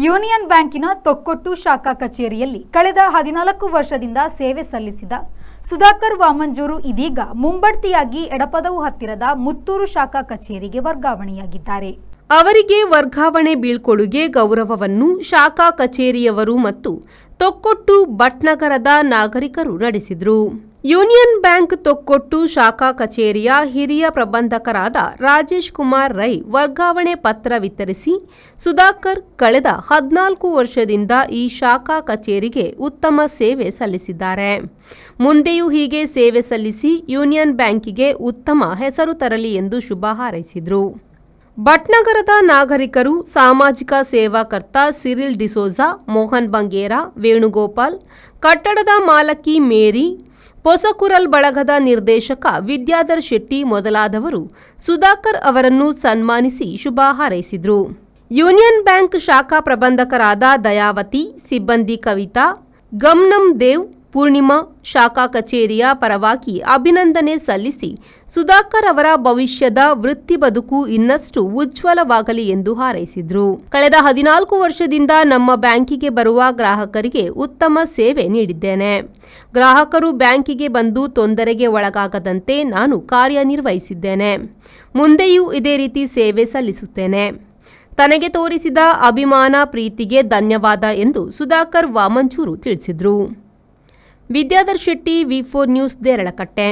Union ಬ್ಯಾಂಕಿನ ತೊಕ್ಕೊಟ್ಟು ಶಾಖಾ ಕಚೇರಿಯಲ್ಲಿ ಕಳೆದ 14 ವರ್ಷದಿಂದ ಸೇವೆ ಸಲ್ಲಿಸಿದ ಸುಧಾಕರ್ ವಾಮಂಜೂರು ಇದೀಗ ಮುಂಬಡ್ತಿಯಾಗಿ ಎಡಪದವು ಹತ್ತಿರದ ಮುತ್ತೂರು ಶಾಖಾ ಕಚೇರಿಗೆ ವರ್ಗಾವಣೆಯಾಗಿದ್ದಾರೆ. ಅವರಿಗೆ ವರ್ಗಾವಣೆ ಬೀಳ್ಕೊಡುಗೆ ಗೌರವವನ್ನು ಶಾಖಾ ಕಚೇರಿಯವರು ಮತ್ತು ತೊಕ್ಕೊಟ್ಟು ಭಟ್ನಗರದ ನಾಗರಿಕರು ನಡೆಸಿದರು. ಯೂನಿಯನ್ ಬ್ಯಾಂಕ್ ತೊಕ್ಕೊಟ್ಟು ಶಾಖಾ ಕಚೇರಿಯ ಹಿರಿಯ ಪ್ರಬಂಧಕರಾದ ರಾಜೇಶ್ ಕುಮಾರ್ ರೈ ವರ್ಗಾವಣೆ ಪತ್ರ ವಿತರಿಸಿ, ಸುಧಾಕರ್ ಕಳೆದ 14 ವರ್ಷದಿಂದ ಈ ಶಾಖಾ ಕಚೇರಿಗೆ ಉತ್ತಮ ಸೇವೆ ಸಲ್ಲಿಸಿದ್ದಾರೆ. ಮುಂದೆಯೂ ಹೀಗೆ ಸೇವೆ ಸಲ್ಲಿಸಿ ಯೂನಿಯನ್ ಬ್ಯಾಂಕಿಗೆ ಉತ್ತಮ ಹೆಸರು ತರಲಿ ಎಂದು ಶುಭ ಹಾರೈಸಿದರು. ಭಟ್ನಗರದ ನಾಗರಿಕರು ಸಾಮಾಜಿಕ ಸೇವಾಕರ್ತ ಸಿರಿಲ್ ಡಿಸೋಜಾ, ಮೋಹನ್ ಬಂಗೇರ, ವೇಣುಗೋಪಾಲ್, ಕಟ್ಟಡದ ಮಾಲಕಿ ಮೇರಿ, ಪೊಸಕುರಲ್ ಬಳಗದ ನಿರ್ದೇಶಕ ವಿದ್ಯಾಧರ್ ಶೆಟ್ಟಿ ಮೊದಲಾದವರು ಸುಧಾಕರ್ ಅವರನ್ನು ಸನ್ಮಾನಿಸಿ ಶುಭ ಹಾರೈಸಿದರು. ಯೂನಿಯನ್ ಬ್ಯಾಂಕ್ ಶಾಖಾ ಪ್ರಬಂಧಕರಾದ ದಯಾವತಿ, ಸಿಬ್ಬಂದಿ ಕವಿತಾ, ಗಮ್ನಂ ದೇವ್, ಪೂರ್ಣಿಮಾ ಶಾಖಾ ಕಚೇರಿಯ ಪರವಾಗಿ ಅಭಿನಂದನೆ ಸಲ್ಲಿಸಿ ಸುಧಾಕರ್ ಅವರ ಭವಿಷ್ಯದ ವೃತ್ತಿ ಬದುಕು ಇನ್ನಷ್ಟು ಉಜ್ವಲವಾಗಲಿ ಎಂದು ಹಾರೈಸಿದರು. ಕಳೆದ 14 ವರ್ಷದಿಂದ ನಮ್ಮ ಬ್ಯಾಂಕಿಗೆ ಬರುವ ಗ್ರಾಹಕರಿಗೆ ಉತ್ತಮ ಸೇವೆ ನೀಡಿದ್ದೇನೆ. ಗ್ರಾಹಕರು ಬ್ಯಾಂಕಿಗೆ ಬಂದು ತೊಂದರೆಗೆ ಒಳಗಾಗದಂತೆ ನಾನು ಕಾರ್ಯನಿರ್ವಹಿಸಿದ್ದೇನೆ. ಮುಂದೆಯೂ ಇದೇ ರೀತಿ ಸೇವೆ ಸಲ್ಲಿಸುತ್ತೇನೆ. ತನಗೆ ತೋರಿಸಿದ ಅಭಿಮಾನ, ಪ್ರೀತಿಗೆ ಧನ್ಯವಾದ ಎಂದು ಸುಧಾಕರ್ ವಾಮಂಜೂರು ತಿಳಿಸಿದರು. ವಿದ್ಯಾಧರ್ ಶೆಟ್ಟಿ, ವಿ4 ನ್ಯೂಸ್, ದೇರಳಕಟ್ಟೆ.